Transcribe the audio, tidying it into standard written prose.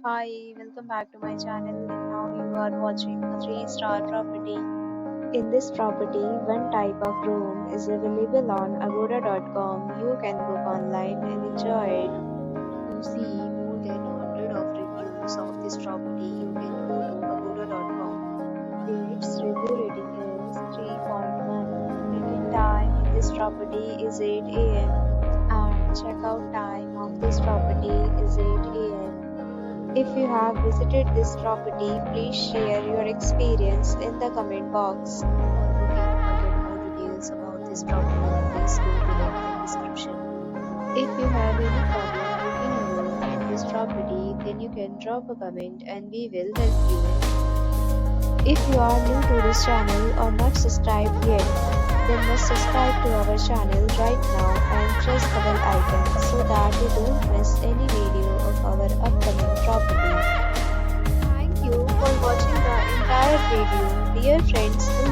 Hi, welcome back to my channel. And now you are watching a 3-star property. In this property, one type of room is available on agoda.com. You can book online and enjoy it. To see more than 100 of reviews of this property, you can go to agoda.com. Its review rating is 3.1. Check-in time in this property is 8 a.m. and check-out time of this property is 8 a.m. If you have visited this property, please share your experience in the comment box. For booking or get more details about this property, please go to the link description. If you have any problem booking a room in this property, then you can drop a comment and we will help you. If you are new to this channel or not subscribed yet, then must subscribe to our channel right now and press the bell icon so that you don't miss any video of our upcoming property. Thank you for watching the entire video. Dear friends, do